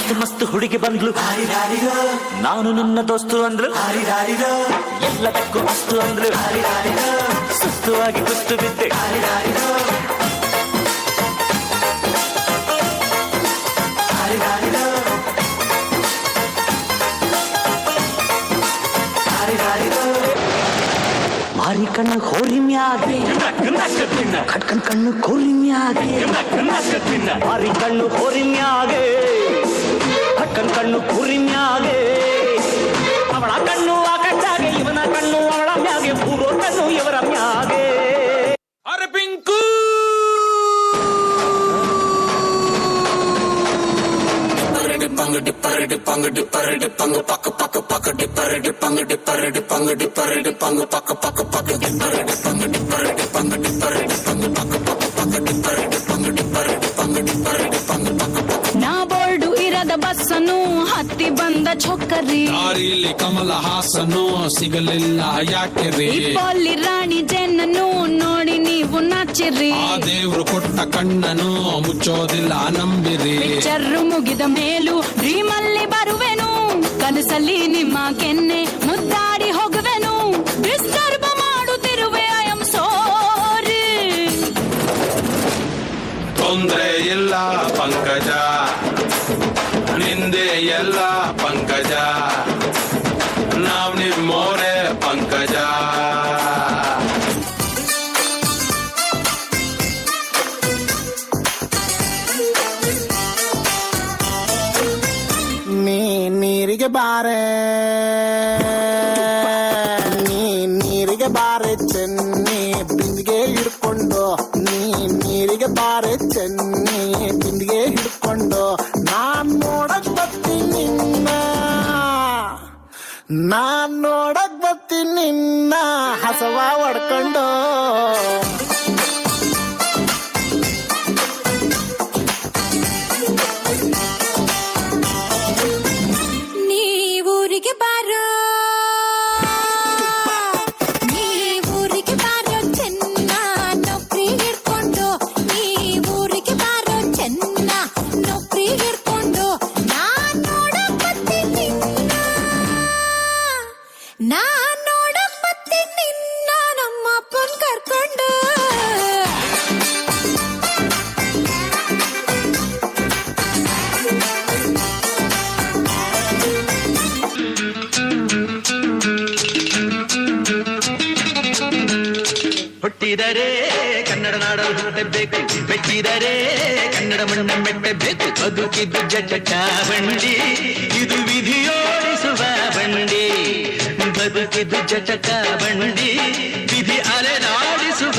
ಮಸ್ತ್ ಮಸ್ತ್ ಹುಡುಗಿ ಬಂದ್ಲು, ನಾನು ನಿನ್ನ ದೋಸ್ತು ಅಂದ್ಲು, ಎಲ್ಲದಕ್ಕೂ ಮಸ್ತು ಅಂದ್ಲು, ಸುಸ್ತುವಾಗಿ ಕುಸ್ತು ಬಿದ್ದೆ. ಮಾರಿ ಕಣ್ಣು ಹೋರಿ ಮ್ಯಾಗೆ, ಕಟ್ಕನ್ ಕಣ್ಣು ಕೋರಿ ಮ್ಯಾಗೆ, ಮಾರಿ ಕಣ್ಣು ಹೋರಿ ಮ್ಯಾಗೆ, ಕಟ್ಕನ್ ಕಣ್ಣು ಕೋರಿ ಮ್ಯಾಗೆ, ಅವಳ ಕಣ್ಣು ಆ ಕಣ್ಣಾಗೆ, ಇವನ ಕಣ್ಣು ಅವಳ ಮ್ಯಾಗೆ, ಪೂರ್ವ ಕಣ್ಣು ಇವರ ಮ್ಯಾಗೆ. ಅರೆ ಪಿಂಕು ನಾ ಬೋರ್ಡು ಇರದ ಬಸ್ಸನು ಹತ್ತಿ ಬಂದ ಚೊಕ್ಕರಿ, ದಾರಿಲಿ ಕಮಲ ಹಾಸನು ಸಿಗಲಿಲ್ಲ ಯಾಕೆರಿ, ಇಪ್ಪಲ್ಲಿ ರಾಣಿ ಜೆನ್ನನು ನೋಡಿ ನೀವು ನಾಚಿರಿ, ಆ ದೇವ್ರು ಕೊಟ್ಟ ಕಣ್ಣನು ಮುಚ್ಚೋದಿಲ್ಲ ನಂಬಿರಿ. ಪಿಕ್ಚರ್ರು ಮುಗಿದ ಮೇಲೂ ಡ್ರೀಮಲ್ಲಿ ಬರುವೆನು, ಕನಸಲ್ಲಿ ನಿಮ್ಮ ಕೆನ್ನೆ ಮುದ್ದಾಡಿ ಹೋಗುವೆನು, ಡಿಸ್ಟರ್ಬ್ ಮಾಡುತ್ತಿರುವೆ ಐ ಆಮ್ ಸಾರಿ. ತೊಂದ್ರೆ ಇಲ್ಲ ಪಂಕಜ, ನಿಂದೆ ಎಲ್ಲ ಪಂಕಜ, ನಾವ್ ನಿಮ್ಮೋರೆ ಪಂಕಜ. ನೀರಿಗೆ ಬಾರೆ, ನೀರಿಗೆ ಬಾರೆ ಚೆನ್ನಿ ಬಿಂದಿಗೆ ಹಿಡ್ಕೊಂಡು, ನೀರಿಗೆ ಬಾರೆ ಚೆನ್ನಿ ಬಿಂದಿಗೆ ಹಿಡ್ಕೊಂಡು, ನಾನ್ ನೋಡಕ್ ಬರ್ತೀನಿ ನಿನ್ನ, ನಾನ್ ನೋಡಕ್ ಬರ್ತೀನಿ ನಿನ್ನ ಹಸವ ಹೊಡ್ಕೊಂಡು. ನೀವೂರಿಗೆ ಬಾರೋ, ನೀವೂರಿಗೆ ಬಾರೋ ಚೆನ್ನ ನೌಕರಿ ಹಿಡ್ಕೊಂಡು, ನೀವೂರಿಗೆ ಬಾರೋ ಚೆನ್ನ ನೌಕರಿ ಹಿಡ್ಕೊಂಡು, ನಾನ್ ನೋಡಕ್ ಬರ್ತೀನಿ ನಿನ್ನ, ನಾನ್ ನೋಡಕ್ ಬರ್ತೀನಿ ನಿನ್ನ ನಮ್ಮ ಅಪ್ಪನ್ ಕರ್ಕೊಂಡು. ಹುಟ್ಟಿದರೆ ಕನ್ನಡ ನಾಡಲು ಹುಟ್ಟಬೇಕು, ಮೆಚ್ಚಿದರೆ ಕನ್ನಡ ಮಣ್ಣ ಮೆಟ್ಟಬೇಕು, ಬದುಕಿದ್ದು ಜಟ ಬಂಡಿ ಇದು ವಿಧಿಯೋಡಿಸುವ ಬಂಡಿ, ಬದುಕಿದ್ದು ಜಟಕ ಬಂಡಿ ವಿಧಿ ಅಲೆದಾಡಿಸುವ